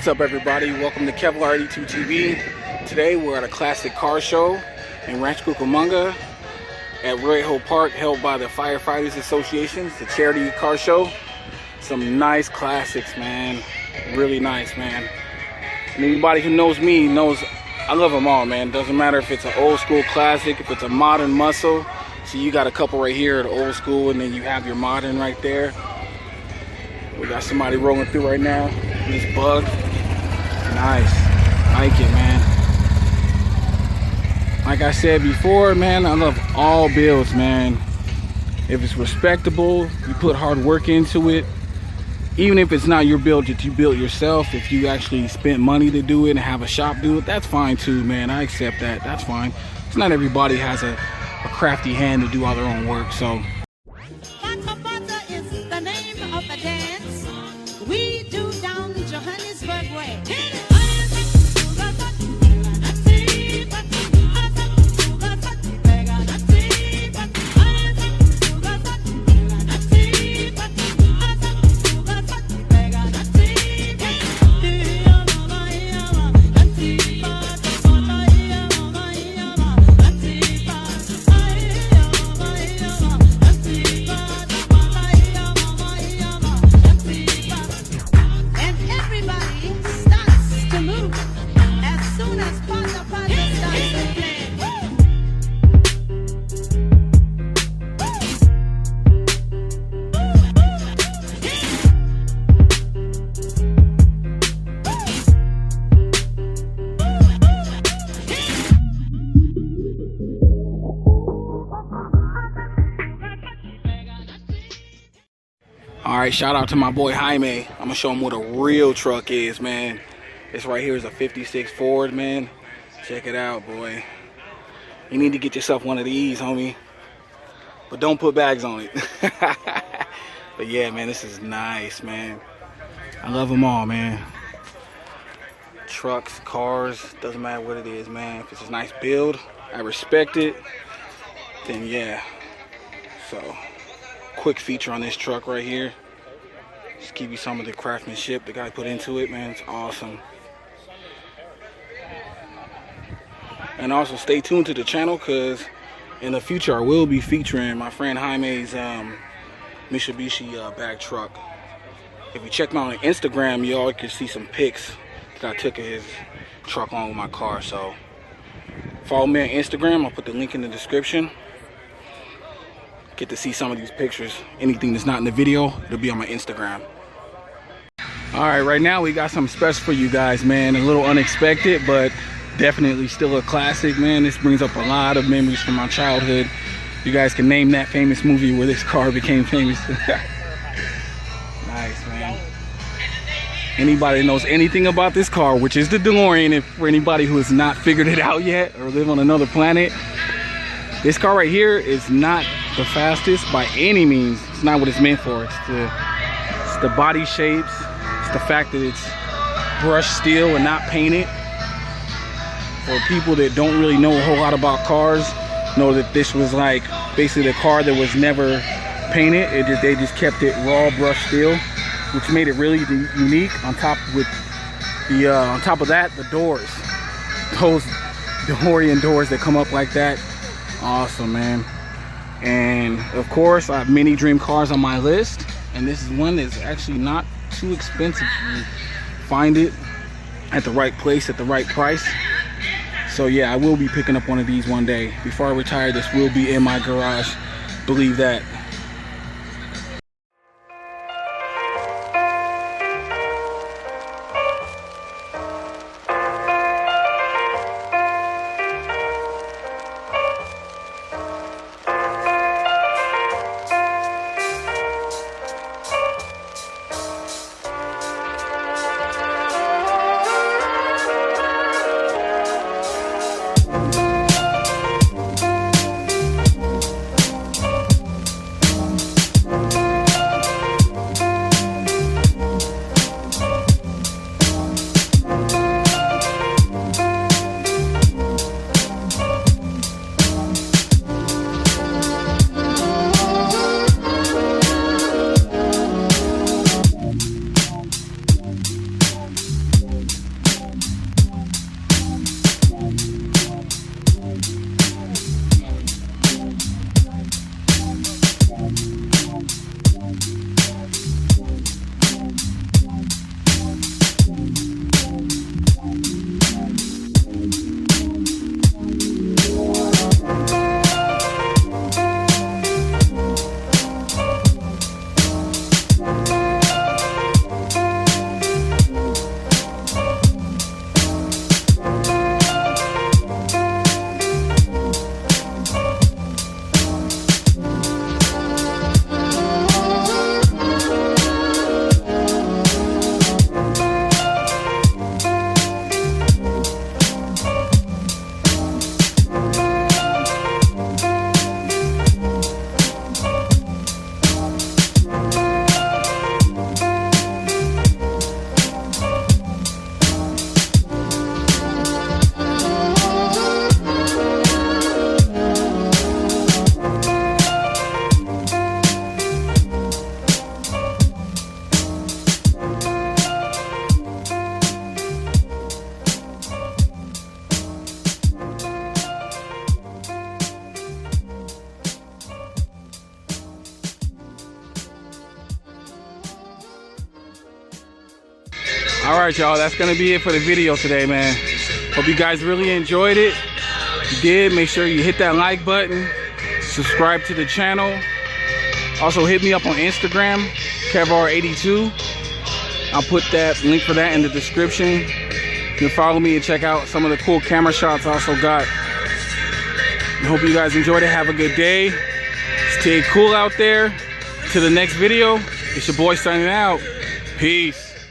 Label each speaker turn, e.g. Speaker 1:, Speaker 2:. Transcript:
Speaker 1: up, everybody? Welcome to Kevlar 82 TV. Today we're at a classic car show in Rancho Cucamonga at Rancho Park, held by the Firefighters Association. It's a charity car show. Some nice classics, man. Really nice, man. And anybody who knows me knows I love them all, man. Doesn't matter if it's an old school classic, if it's a modern muscle. So you got a couple right here, the old school, and then you have your modern right there. We got somebody rolling through right now. This bug. Nice. Like it, man. Like I said before, man, I love all builds, man. If it's respectable, you put hard work into it. Even if it's not your build that you built yourself, if you actually spent money to do it and have a shop do it, that's fine too, man. I accept that. That's fine. It's not everybody has a crafty hand to do all their own work, so.
Speaker 2: We do down Johannesburg way.
Speaker 1: Alright, shout out to my boy Jaime. I'm gonna show him what a real truck is, man. This right here is a 56 Ford, man. Check it out, boy. You need to get yourself one of these, homie. But don't put bags on it. But yeah, man, this is nice, man. I love them all, man. Trucks, cars, doesn't matter what it is, man. If it's a nice build, I respect it, then yeah. So, quick feature on this truck right here. Just give you some of the craftsmanship the guy put into it, man. It's awesome. And also stay tuned to the channel, because in the future I will be featuring my friend Jaime's Mitsubishi bag truck. If you check me out on Instagram, y'all can see some pics that I took of his truck along with my car. So follow me on Instagram. I'll put the link in the description. Get to see some of these pictures. Anything that's not in the video, it'll be on my Instagram. All right, right now we got something special for you guys, man. A little unexpected, but definitely still a classic, man. This brings up a lot of memories from my childhood. You guys can name that famous movie where this car became famous. Nice, man. Anybody that knows anything about this car, which is the DeLorean, if for anybody who has not figured it out yet or live on another planet, this car right here is not the fastest by any means. It's not what it's meant for. It's the body shapes. It's the fact that it's brushed steel and not painted. For people that don't really know a whole lot about cars, know that this was like basically the car that was never painted. They just kept it raw brushed steel, which made it really unique. On top of that, the doors, those DeLorean doors that come up like that. Awesome, man. And of course, I have many dream cars on my list, and this is one that's actually not too expensive. You find it at the right place at the right price. So yeah, I will be picking up one of these one day. Before I retire, this will be in my garage. Believe that. All right, y'all, that's gonna be it for the video today, man. Hope you guys really enjoyed it. If you did, make sure you hit that like button, subscribe to the channel. Also hit me up on Instagram, Kevar82. I'll put that link for that in the description. You can follow me and check out some of the cool camera shots I also got. I hope you guys enjoyed it. Have a good day. Stay cool out there. To the next video, it's your boy signing out. Peace.